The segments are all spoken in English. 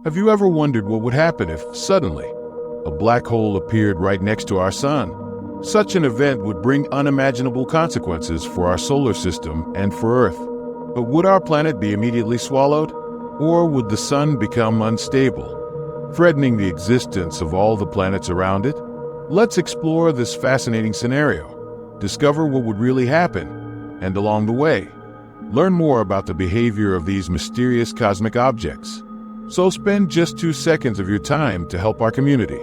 Have you ever wondered what would happen if, suddenly, a black hole appeared right next to our sun? Such an event would bring unimaginable consequences for our solar system and for Earth. But would our planet be immediately swallowed? Or would the sun become unstable, threatening the existence of all the planets around it? Let's explore this fascinating scenario, discover what would really happen, and along the way, learn more about the behavior of these mysterious cosmic objects. So spend just 2 seconds of your time to help our community.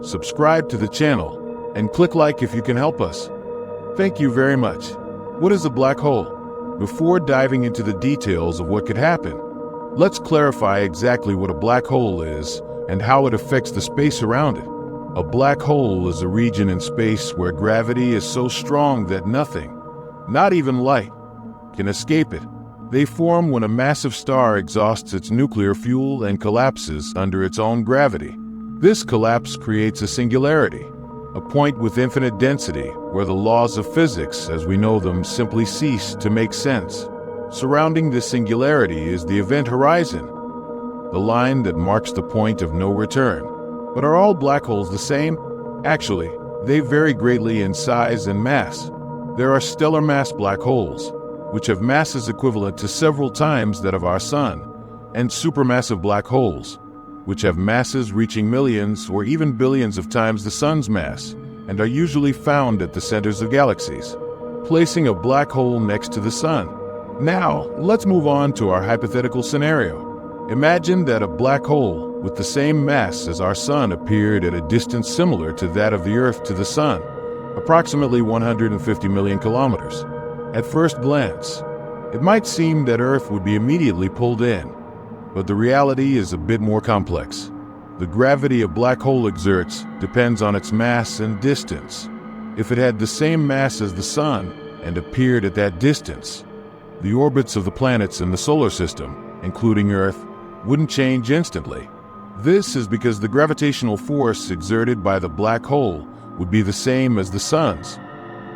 Subscribe to the channel and click like if you can help us. Thank you very much. What is a black hole? Before diving into the details of what could happen, let's clarify exactly what a black hole is and how it affects the space around it. A black hole is a region in space where gravity is so strong that nothing, not even light, can escape it. They form when a massive star exhausts its nuclear fuel and collapses under its own gravity. This collapse creates a singularity, a point with infinite density where the laws of physics as we know them simply cease to make sense. Surrounding this singularity is the event horizon, the line that marks the point of no return. But are all black holes the same? Actually, they vary greatly in size and mass. There are stellar mass black holes, which have masses equivalent to several times that of our sun, and supermassive black holes, which have masses reaching millions or even billions of times the sun's mass, and are usually found at the centers of galaxies, placing a black hole next to the sun. Now, let's move on to our hypothetical scenario. Imagine that a black hole with the same mass as our sun appeared at a distance similar to that of the Earth to the sun, approximately 150 million kilometers. At first glance, it might seem that Earth would be immediately pulled in, but the reality is a bit more complex. The gravity a black hole exerts depends on its mass and distance. If it had the same mass as the sun and appeared at that distance, the orbits of the planets in the solar system, including Earth, wouldn't change instantly. This is because the gravitational force exerted by the black hole would be the same as the sun's,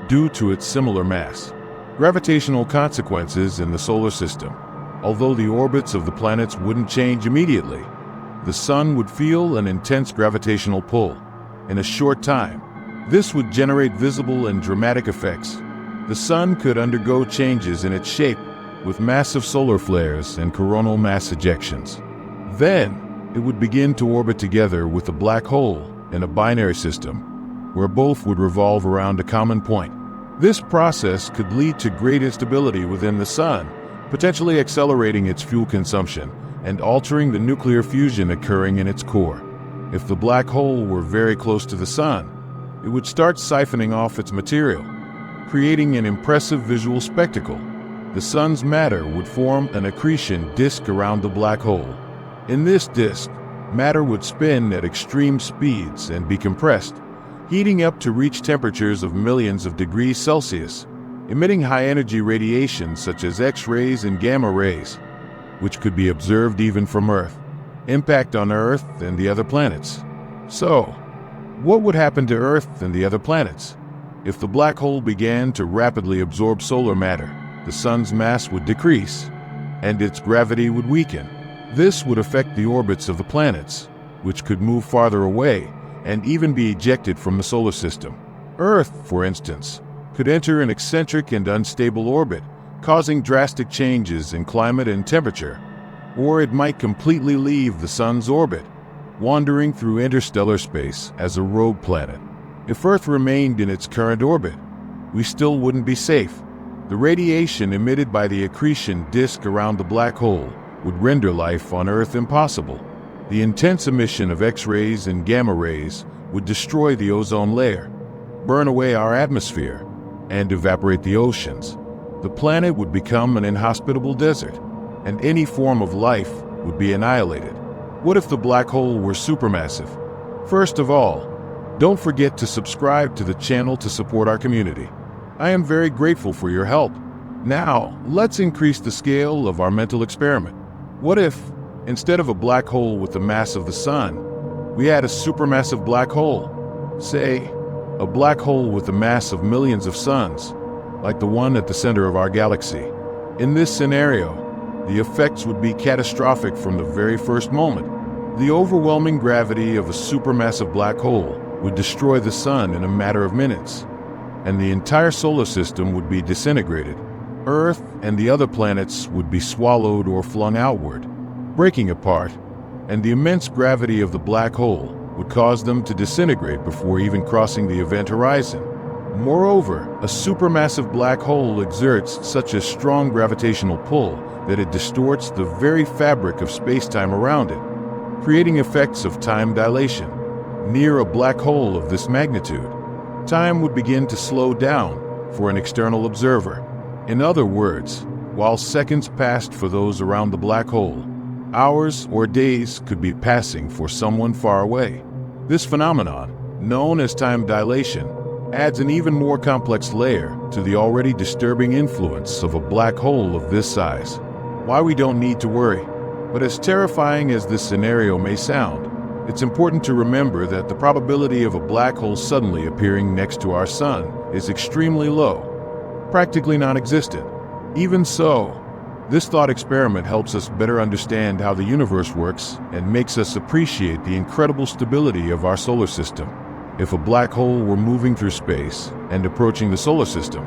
due to its similar mass. Gravitational consequences in the solar system. Although the orbits of the planets wouldn't change immediately, the sun would feel an intense gravitational pull. In a short time, this would generate visible and dramatic effects. The sun could undergo changes in its shape with massive solar flares and coronal mass ejections. Then, it would begin to orbit together with a black hole in a binary system, where both would revolve around a common point. This process could lead to great instability within the sun, potentially accelerating its fuel consumption and altering the nuclear fusion occurring in its core. If the black hole were very close to the sun, it would start siphoning off its material, creating an impressive visual spectacle. The sun's matter would form an accretion disk around the black hole. In this disk, matter would spin at extreme speeds and be compressed, heating up to reach temperatures of millions of degrees Celsius, emitting high-energy radiation such as X-rays and gamma rays, which could be observed even from Earth. Impact on Earth and the other planets. So, what would happen to Earth and the other planets? If the black hole began to rapidly absorb solar matter, the sun's mass would decrease, and its gravity would weaken. This would affect the orbits of the planets, which could move farther away and even be ejected from the solar system. Earth, for instance, could enter an eccentric and unstable orbit, causing drastic changes in climate and temperature. Or it might completely leave the sun's orbit, wandering through interstellar space as a rogue planet. If Earth remained in its current orbit, we still wouldn't be safe. The radiation emitted by the accretion disk around the black hole would render life on Earth impossible. The intense emission of X-rays and gamma rays would destroy the ozone layer, burn away our atmosphere, and evaporate the oceans. The planet would become an inhospitable desert, and any form of life would be annihilated. What if the black hole were supermassive? First of all, don't forget to subscribe to the channel to support our community. I am very grateful for your help. Now, let's increase the scale of our mental experiment. What if, instead of a black hole with the mass of the sun, we had a supermassive black hole? Say, a black hole with the mass of millions of suns, like the one at the center of our galaxy. In this scenario, the effects would be catastrophic from the very first moment. The overwhelming gravity of a supermassive black hole would destroy the sun in a matter of minutes, and the entire solar system would be disintegrated. Earth and the other planets would be swallowed or flung outward, breaking apart, and the immense gravity of the black hole would cause them to disintegrate before even crossing the event horizon. Moreover, a supermassive black hole exerts such a strong gravitational pull that it distorts the very fabric of space-time around it, creating effects of time dilation. Near a black hole of this magnitude, time would begin to slow down for an external observer. In other words, while seconds passed for those around the black hole, hours or days could be passing for someone far away. This phenomenon, known as time dilation, adds an even more complex layer to the already disturbing influence of a black hole of this size. Why we don't need to worry. But as terrifying as this scenario may sound, it's important to remember that the probability of a black hole suddenly appearing next to our sun is extremely low, practically non-existent. Even so, this thought experiment helps us better understand how the universe works and makes us appreciate the incredible stability of our solar system. If a black hole were moving through space and approaching the solar system,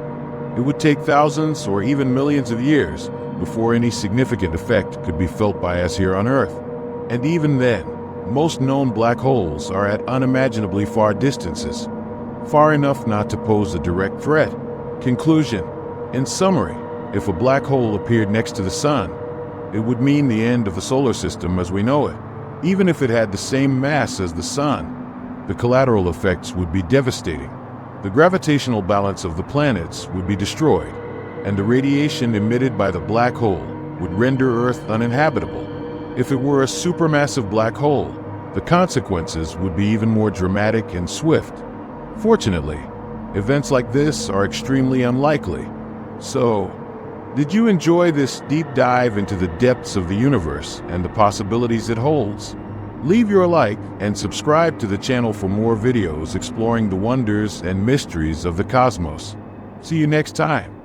it would take thousands or even millions of years before any significant effect could be felt by us here on Earth. And even then, most known black holes are at unimaginably far distances, far enough not to pose a direct threat. Conclusion. In summary, if a black hole appeared next to the sun, it would mean the end of the solar system as we know it. Even if it had the same mass as the sun, the collateral effects would be devastating. The gravitational balance of the planets would be destroyed, and the radiation emitted by the black hole would render Earth uninhabitable. If it were a supermassive black hole, the consequences would be even more dramatic and swift. Fortunately, events like this are extremely unlikely. So, did you enjoy this deep dive into the depths of the universe and the possibilities it holds? Leave your like and subscribe to the channel for more videos exploring the wonders and mysteries of the cosmos. See you next time.